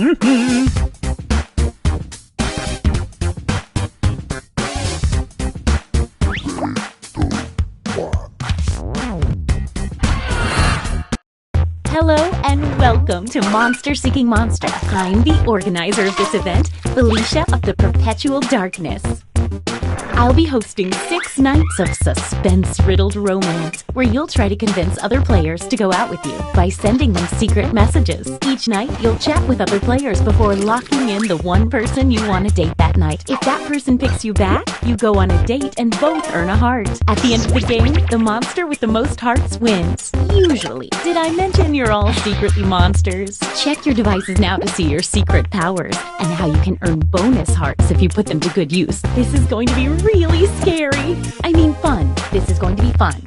Hello and welcome to Monster Seeking Monster. I'm the organizer of this event, Felicia of the Perpetual Darkness. I'll be hosting 6 nights of suspense-riddled romance, where you'll try to convince other players to go out with you by sending them secret messages. Each night, you'll chat with other players before locking in the one person you want to date that night. If that person picks you back, you go on a date and both earn a heart. At the end of the game, the monster with the most hearts wins. Usually. Did I mention you're all secretly monsters? Check your devices now to see your secret powers and how you can earn bonus hearts if you put them to good use. This is going to be really scary. I mean fun. This is going to be fun.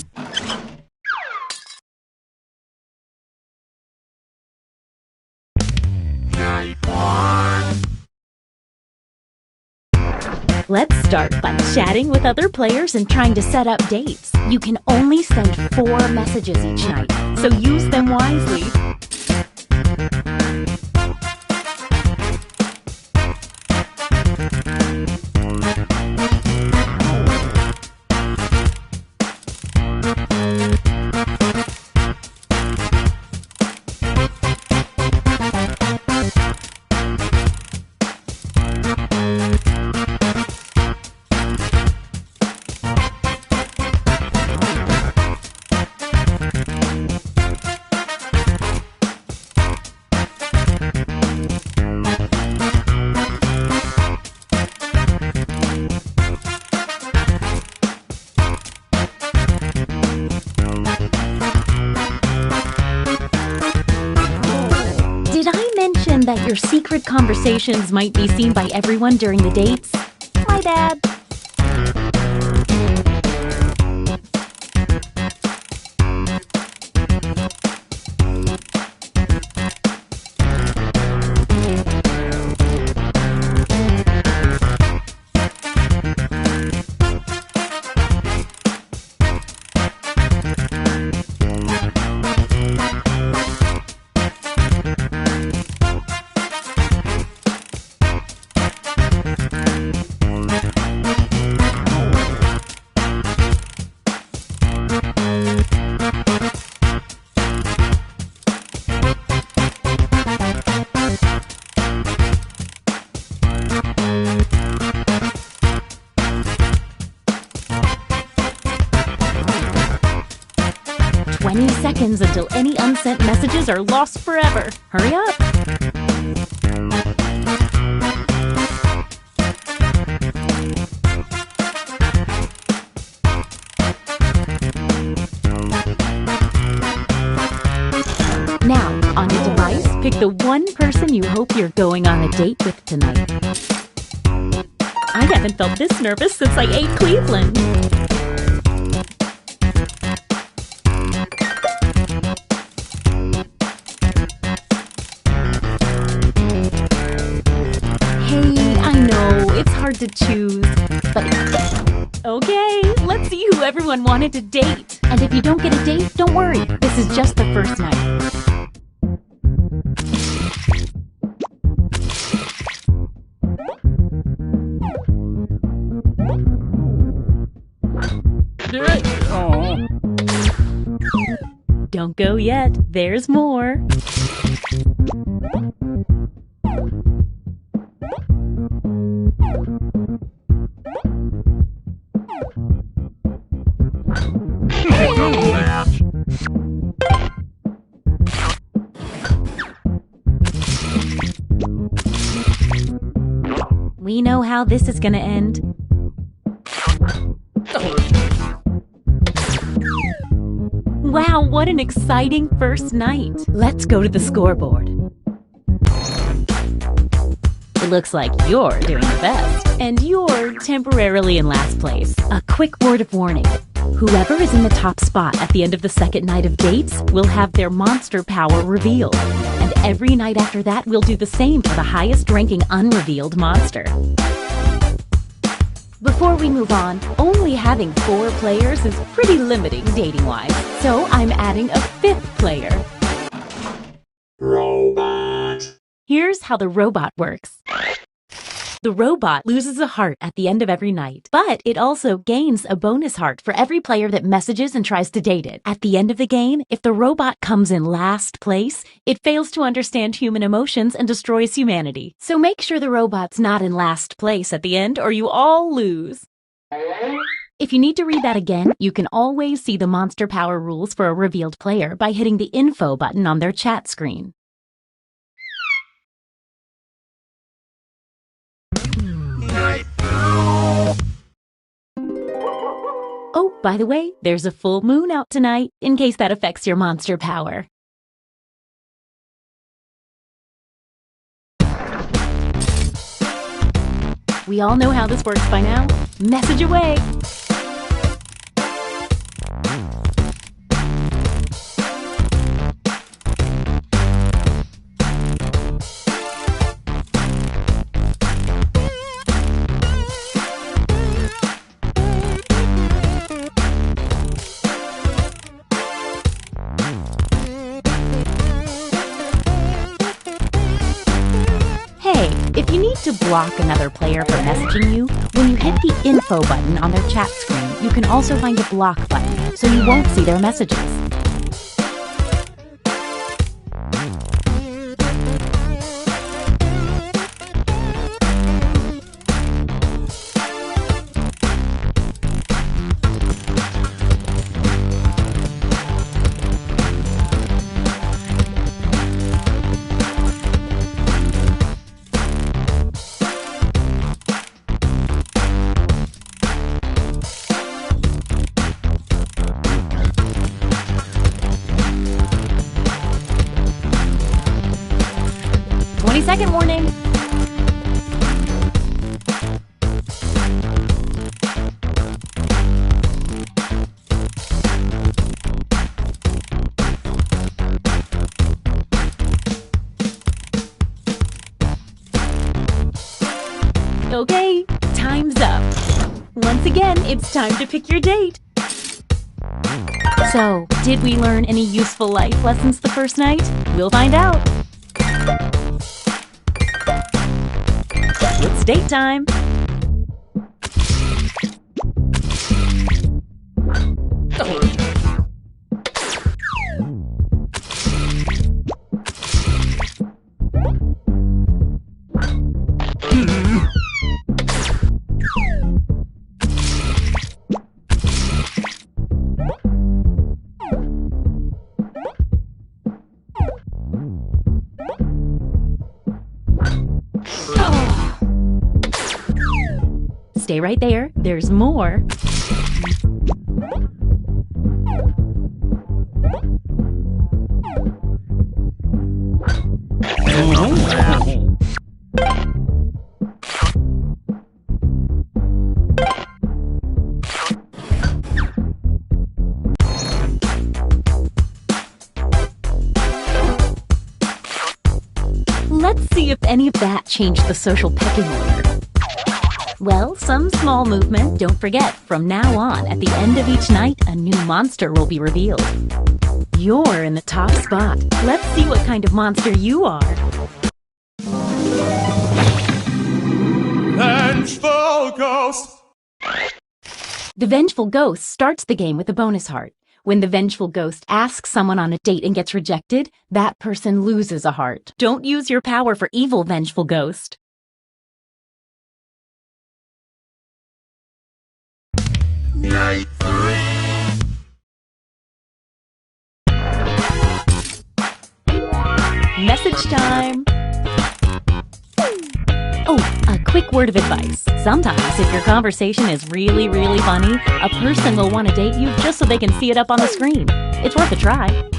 Let's start by chatting with other players and trying to set up dates. You can only send 4 messages each night, so use them wisely. Did I mention that your secret conversations might be seen by everyone during the dates? My bad. Seconds until any unsent messages are lost forever. Hurry up! Now, on your device, pick the one person you hope you're going on a date with tonight. I haven't felt this nervous since I ate Cleveland. Hard to choose, but okay, let's see who everyone wanted to date. And if you don't get a date, don't worry. This is just the first night. Don't go yet. There's more. We know how this is gonna end. Wow, what an exciting first night. Let's go to the scoreboard. It looks like you're doing the best, and you're temporarily in last place. A quick word of warning. Whoever is in the top spot at the end of the second night of dates will have their monster power revealed. And every night after that, we'll do the same for the highest ranking unrevealed monster. Before we move on, only having 4 players is pretty limiting dating-wise, so I'm adding a 5th player. Here's how the robot works. The robot loses a heart at the end of every night, but it also gains a bonus heart for every player that messages and tries to date it. At the end of the game, if the robot comes in last place, it fails to understand human emotions and destroys humanity. So make sure the robot's not in last place at the end, or you all lose. If you need to read that again, you can always see the Monster Power rules for a revealed player by hitting the info button on their chat screen. Oh, by the way, there's a full moon out tonight, in case that affects your monster power. We all know how this works by now. Message away! If you need to block another player from messaging you, when you hit the info button on their chat screen, you can also find a block button, so you won't see their messages. Second warning. Okay, time's up. Once again, it's time to pick your date. So, did we learn any useful life lessons the first night? We'll find out. It's date time! Stay right there. There's more. Let's see if any of that changed the social pecking order. Well, some small movement. Don't forget, from now on, at the end of each night, a new monster will be revealed. You're in the top spot. Let's see what kind of monster you are. Vengeful Ghost! The Vengeful Ghost starts the game with a bonus heart. When the Vengeful Ghost asks someone on a date and gets rejected, that person loses a heart. Don't use your power for evil, Vengeful Ghost. Night 3. Message time! Oh, a quick word of advice. Sometimes, if your conversation is really, really funny, a person will want to date you just so they can see it up on the screen. It's worth a try.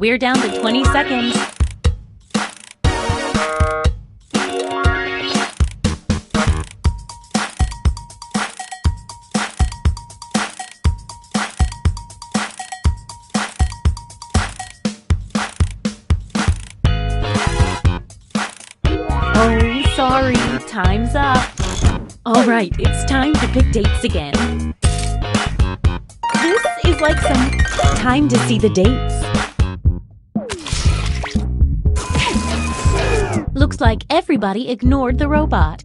We're down to 20 seconds. Oh, sorry, time's up. All right, it's time to pick dates again. This is like some time to see the dates. Looks like everybody ignored the robot.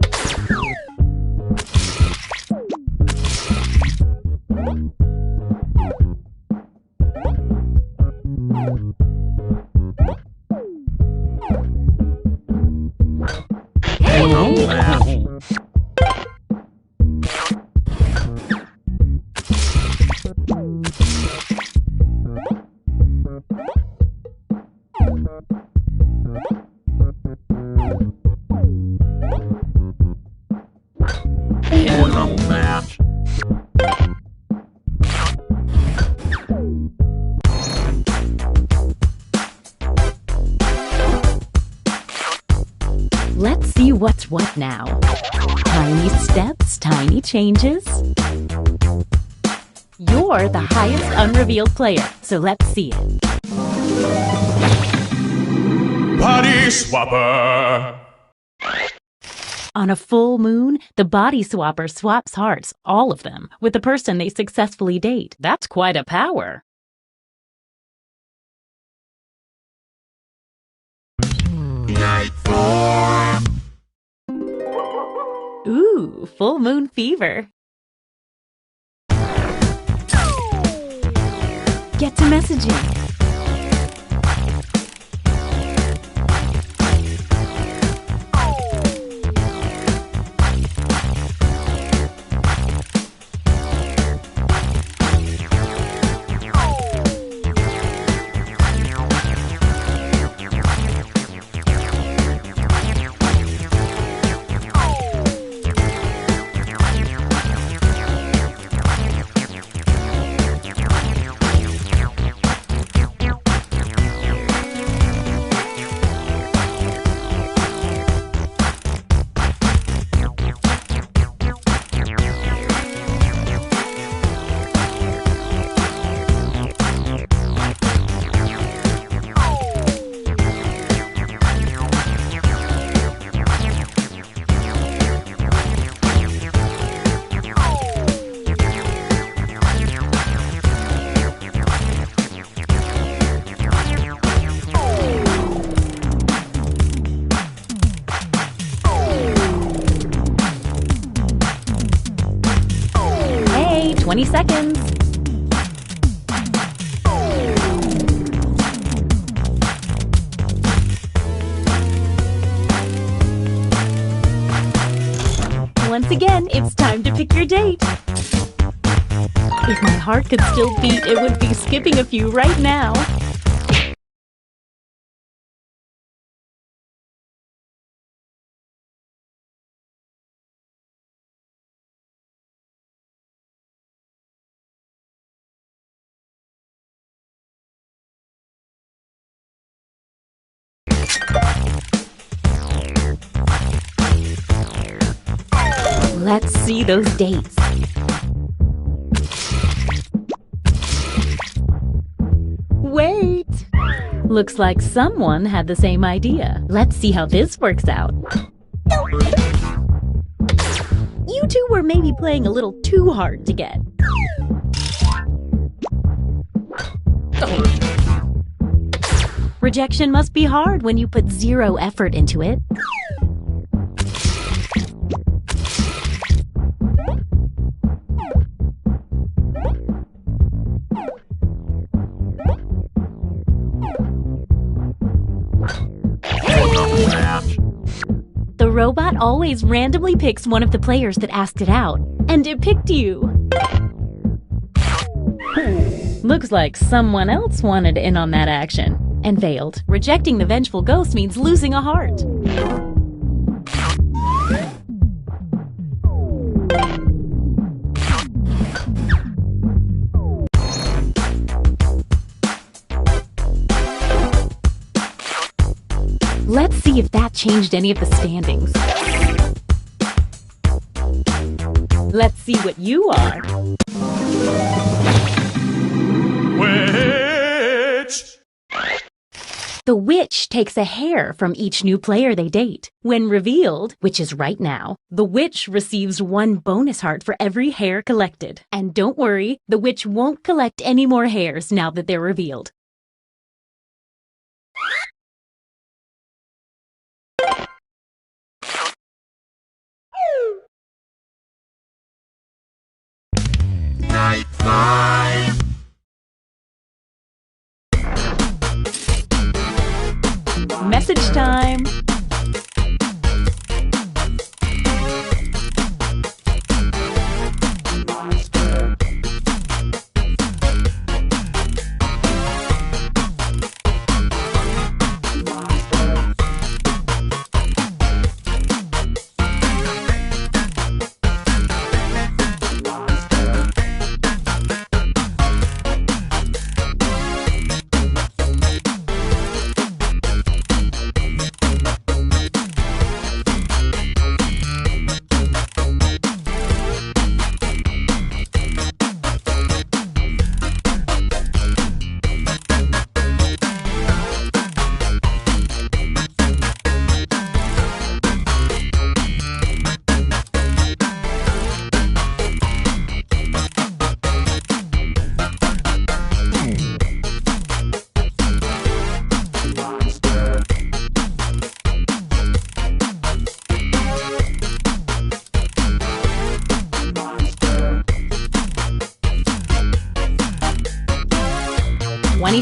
Let's see what's what now. Tiny steps, tiny changes. You're the highest unrevealed player, so let's see it. Body swapper. On a full moon, the body swapper swaps hearts, all of them, with the person they successfully date. That's quite a power. Night 4. Ooh, full moon fever. Get to messaging. Hey, 20 seconds. Once again, it's time to pick your date. If my heart could still beat, it would be skipping a few right now. Let's see those dates. Wait! Looks like someone had the same idea. Let's see how this works out. You two were maybe playing a little too hard to get. Rejection must be hard when you put zero effort into it. The robot always randomly picks one of the players that asked it out, and it picked you. Looks like someone else wanted in on that action and failed. Rejecting the vengeful ghost means losing a heart. Let's see if that changed any of the standings. Let's see what you are. Witch! The witch takes a hair from each new player they date. When revealed, which is right now, the witch receives 1 bonus heart for every hair collected. And don't worry, the witch won't collect any more hairs now that they're revealed. Night 5! Message time!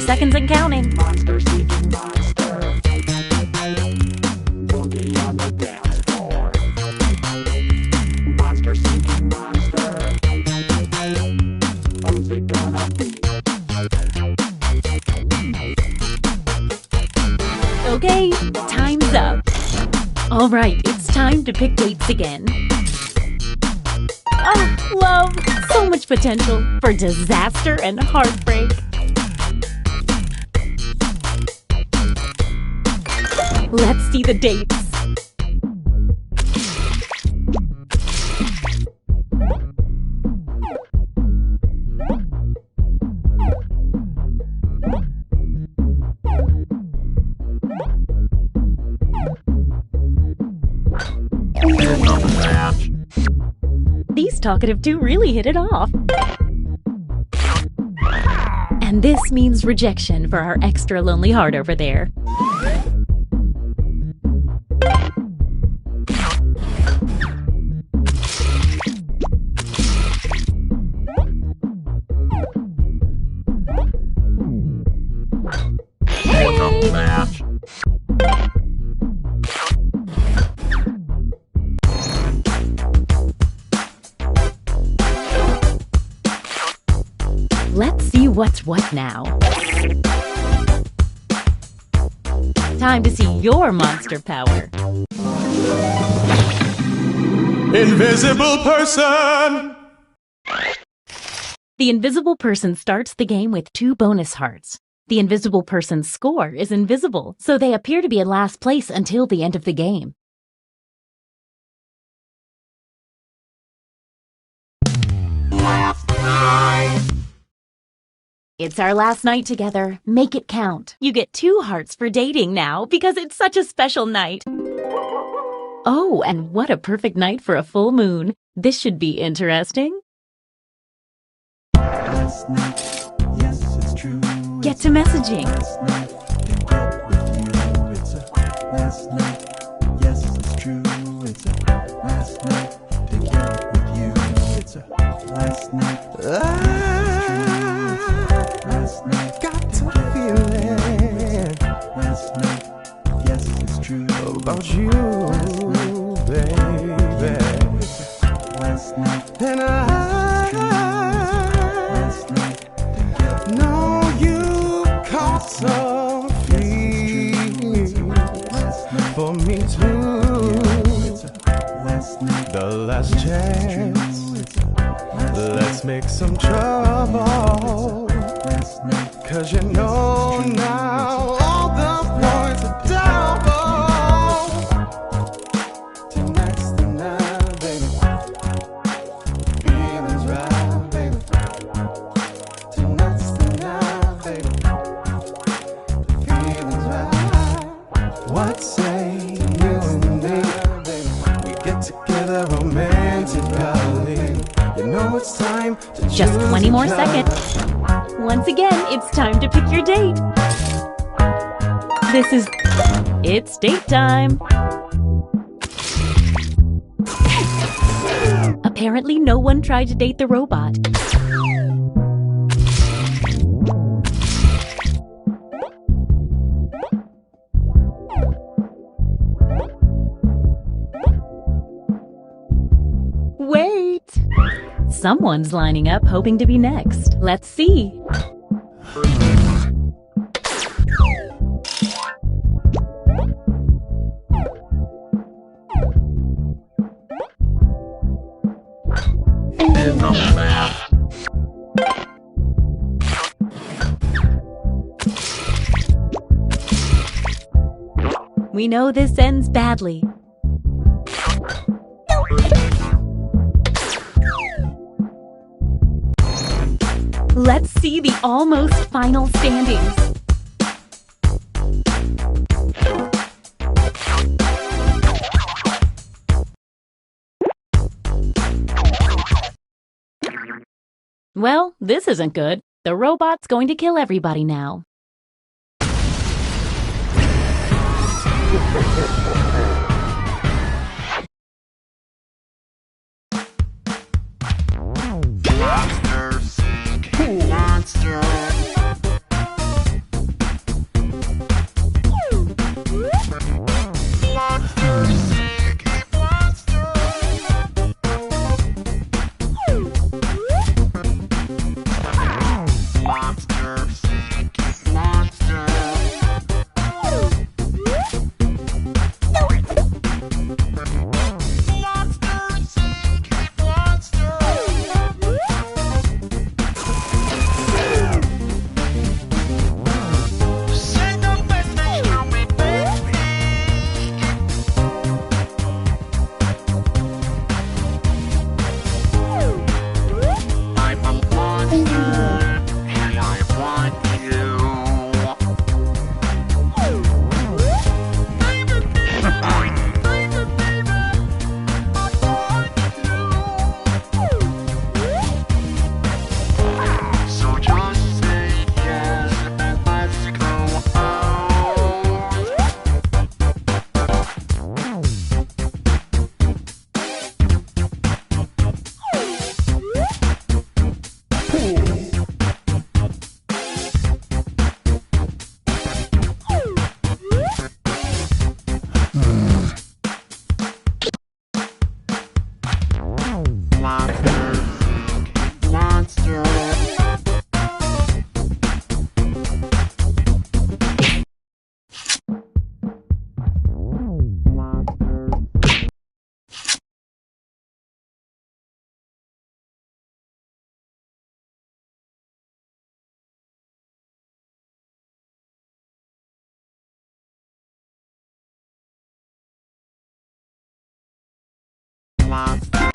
Seconds and counting. Monster seeking monster. Boogie on the dance floor. Monster seeking monster. Who's it gonna be? Okay, time's up. All right, it's time to pick dates again. Oh, love, so much potential for disaster and heartbreak. Let's see the dates. These talkative two really hit it off. And this means rejection for our extra lonely heart over there. Let's see what's what now. Time to see your monster power. Invisible person! The invisible person starts the game with 2 bonus hearts. The invisible person's score is invisible, so they appear to be in last place until the end of the game. Last night. It's our last night together. Make it count. You get 2 hearts for dating now because it's such a special night. Oh, and what a perfect night for a full moon. This should be interesting. Last night, yes, it's true. Get to messaging. Last night, to get with you. It's a last night, yes, it's true. It's a last night, to get with you. It's a last night. Last night, got to feel it. Last night, yes, it's true. About you, baby. Last night, and last night, know you caught some feelings for me too. The last chance, let's make some trouble. 'Cause you know now all the points are double. Just 20 more seconds. Once again, it's time to pick your date. It's date time. Apparently, no one tried to date the robot. Wait! Someone's lining up hoping to be next. Let's see. We know this ends badly. Let's see the almost final standings. Well, this isn't good. The robot's going to kill everybody now. Monster seeking monster. Monster seeking monster. Monster seeking monster. Monster seeking monster. Say the best thing to me, baby. I'm a monster, and I want you. Baby, baby, baby, baby, I want you. So just say yes and let's go out. Monster, monster. Monster.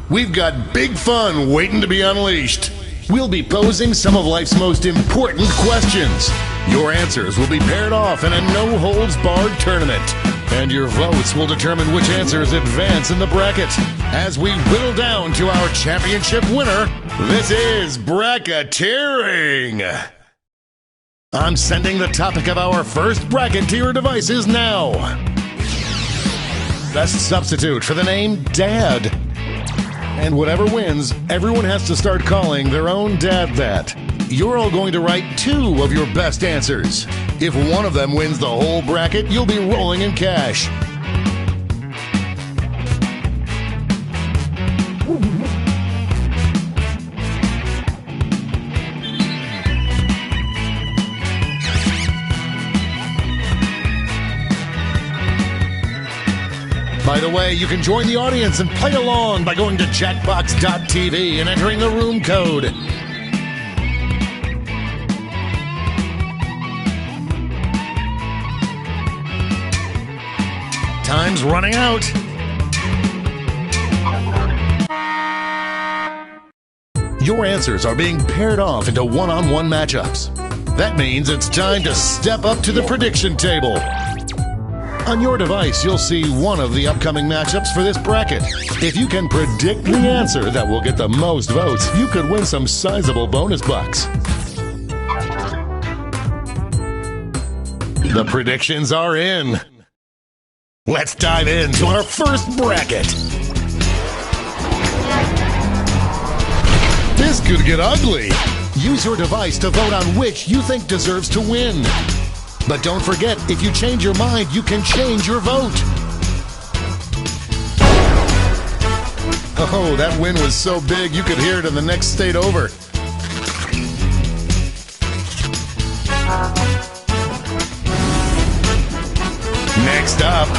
We've got big fun waiting to be unleashed. We'll be posing some of life's most important questions. Your answers will be paired off in a no-holds-barred tournament. And your votes will determine which answers advance in the bracket. As we whittle down to our championship winner, this is bracketeering. I'm sending the topic of our first bracket to your devices now. Best substitute for the name Dad. And whatever wins, everyone has to start calling their own dad that. You're all going to write 2 of your best answers. If one of them wins the whole bracket, you'll be rolling in cash. By the way, you can join the audience and play along by going to Jackbox.tv and entering the room code. Time's running out. Your answers are being paired off into one-on-one matchups. That means it's time to step up to the prediction table. On your device, you'll see one of the upcoming matchups for this bracket. If you can predict the answer that will get the most votes, you could win some sizable bonus bucks. The predictions are in. Let's dive into our first bracket. This could get ugly. Use your device to vote on which you think deserves to win. But don't forget, if you change your mind, you can change your vote. Oh, that win was so big you could hear it in the next state over. Next up.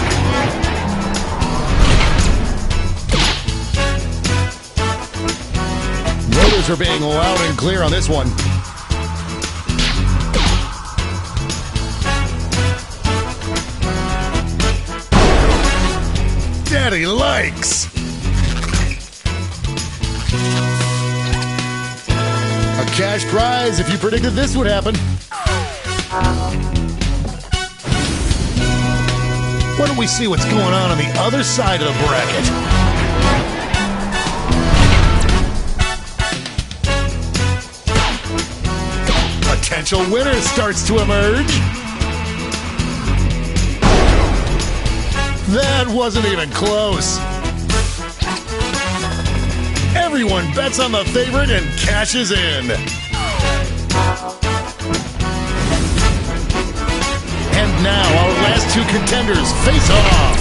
Voters are being loud and clear on this one. Daddy likes. A cash prize if you predicted this would happen. Why don't we see what's going on the other side of the bracket? Potential winner starts to emerge. That wasn't even close. Everyone bets on the favorite and cashes in. And now our last 2 contenders face off.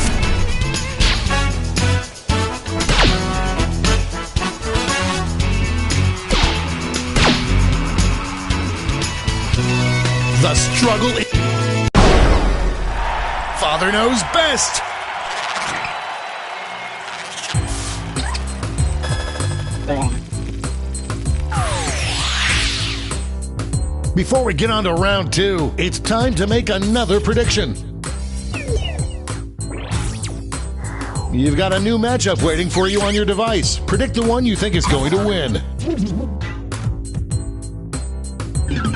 The struggle is... Father knows best. Before we get on to round 2, it's time to make another prediction. You've got a new matchup waiting for you on your device. Predict the one you think is going to win.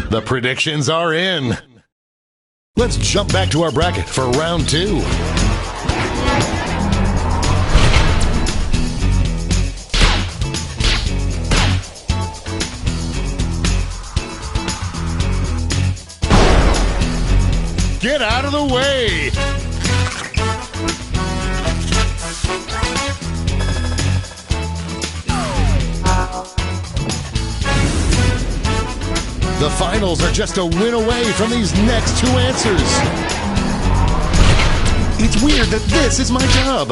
The predictions are in. Let's jump back to our bracket for round 2. Get out of the way! The finals are just a win away from these next 2 answers. It's weird that this is my job.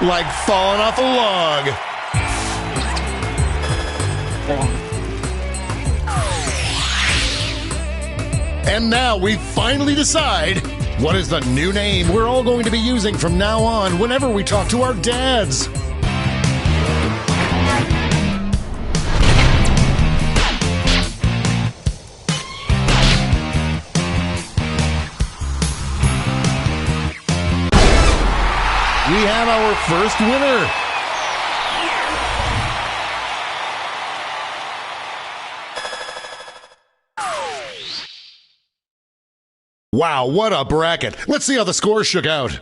Like falling off a log. And now we finally decide what is the new name we're all going to be using from now on whenever we talk to our dads. We have our first winner. Wow, what a bracket. Let's see how the scores shook out.